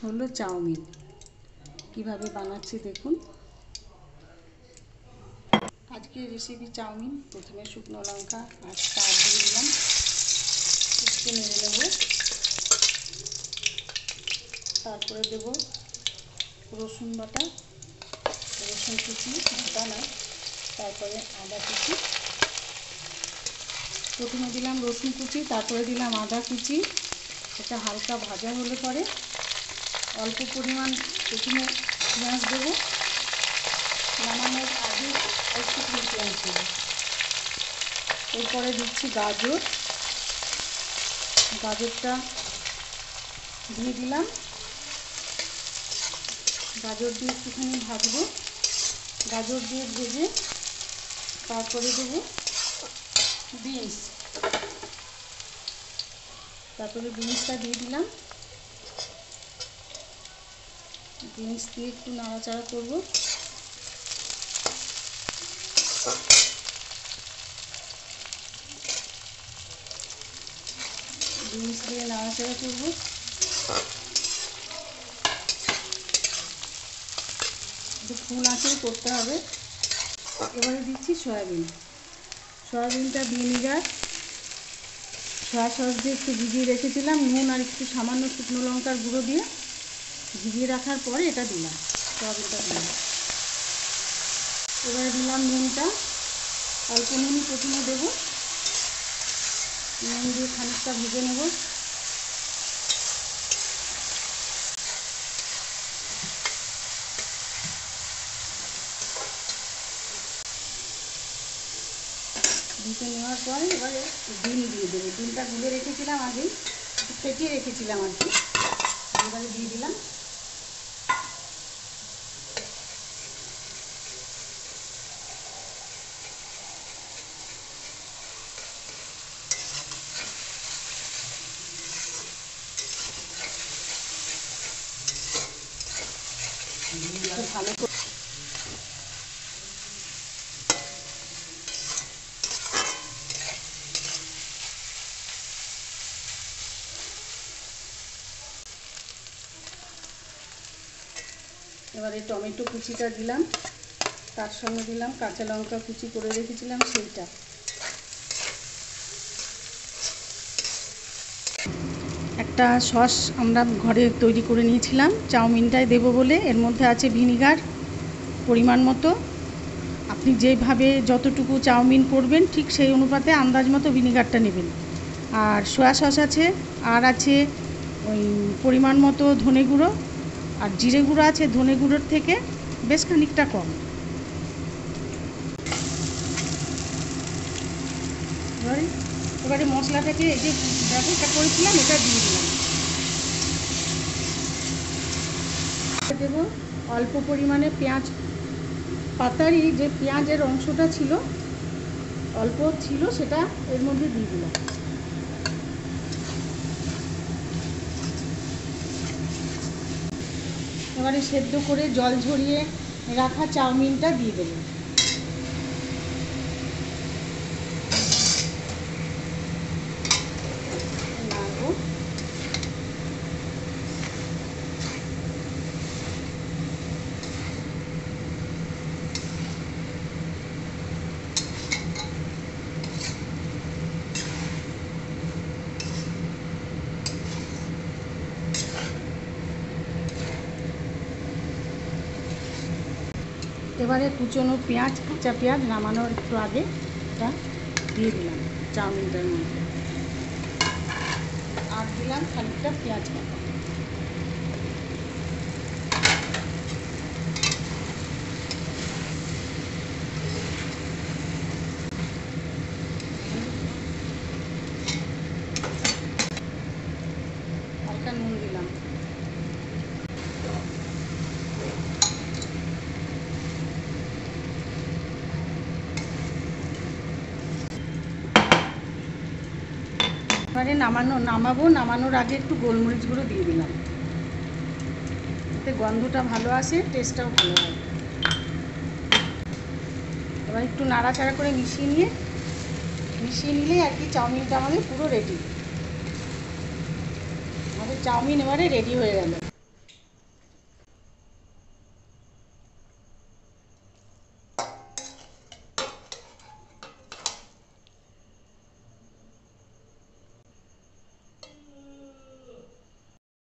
হলো চাউমিন। কিভাবে বানাচ্ছি দেখুন। আজকের রেসিপি চাউমিন। প্রথমে শুকনো লঙ্কা আর স্টার দিয়ে দিলাম, একটু নেড়ে নেব। তারপরে দেব রসুন বাটা, রসুন কুচি, বাটা না, তারপরে আদা কুচি। প্রথমে দিলাম রসুন কুচি, তারপরে দিলাম আদা কুচি। এটা হালকা ভাজা হলে পরে অল্প পরিমাণ প্রথমে পেঁয়াজ দেবো। নামানোর আগে একটু পেঁয়াজ দেবো। এরপরে দিচ্ছি গাজর, গাজরটা দিয়ে দিলাম। গাজর দিয়ে একটুখানি ভাজবো। গাজর দিয়ে ভেজে তারপরে দেবো বিনস, তারপরে বিনসটা দিয়ে দিলাম। বিনস দিয়ে একটু নাড়াচাড়া করবো। বিনস দিয়ে নাড়াচাড়া করবো। একটু ফুল আঁচে করতে হবে। এবারে দিচ্ছি সয়াবিন। সয়াবিনটা ভিনিগার, সয়া সস দিয়ে একটু ভিজিয়ে রেখেছিলাম, নুন আর একটু সামান্য শুকনো লঙ্কার গুঁড়ো দিয়ে ভিজিয়ে রাখার পরে এটা দিলাম, সয়াবিনটা দিলাম। এবারে দিলাম নুনটা, অল্প নুনই প্রথমে দেবো। নুন দিয়ে খানিকটা ভেজে নেব। ভেজে নেওয়ার পরে এবারে ডিম দিয়ে দেবো। ডিমটা গুলে রেখেছিলাম আগেই, একটু ফেটিয়ে রেখেছিলাম আর কি। এবারে দিয়ে দিলাম। ভালো করে এবারে টমেটো কুচিটা দিলাম, তার সঙ্গে দিলাম কাঁচা লঙ্কা কুচি করে রেখেছিলাম সেইটা। একটা সস আমরা ঘরে তৈরি করে নিয়েছিলাম চাউমিনটায় দেবো বলে। এর মধ্যে আছে ভিনিগার পরিমাণ মতো। আপনি যেভাবে যতটুকু চাউমিন করবেন ঠিক সেই অনুপাতে আন্দাজ মতো ভিনিগারটা নেবেন। আর সয়া সস আছে, আর আছে ওই পরিমাণ মতো ধনে গুঁড়ো, আর জিরে গুঁড়ো আছে ধনে গুঁড়োর থেকে বেশ খানিকটা কম। এবারে মশলাটাকে এই যে ব্যবস্থা করেছিলাম এটা দিয়ে দিলাম। দেবো অল্প পরিমাণে পেঁয়াজ, পাতারই যে পেঁয়াজের অংশটা ছিল অল্প ছিল সেটা এর মধ্যে দিয়ে দিলাম। এবারে সেদ্ধ করে জল ঝরিয়ে রাখা চাউমিনটা দিয়ে দেবো। এবারে কুচনো পেঁয়াজ, কাঁচা পেঁয়াজ নামানোর একটু আগে এটা দিয়ে দিলাম চাউমিনটার মধ্যে। আর দিলাম খানিকটা পেঁয়াজ কাটা। হালকা নুন দিলাম। এবারে নামানোর আগে একটু গোলমরিচ গুঁড়ো দিয়ে দিলাম, এতে গন্ধটা ভালো আসে, টেস্টটাও ভালো হয়। এবার একটু নাড়াচাড়া করে মিশিয়ে নিলে আর কি চাউমিনটা আমাদের পুরো রেডি। আমাদের চাউমিন এবারে রেডি হয়ে গেল।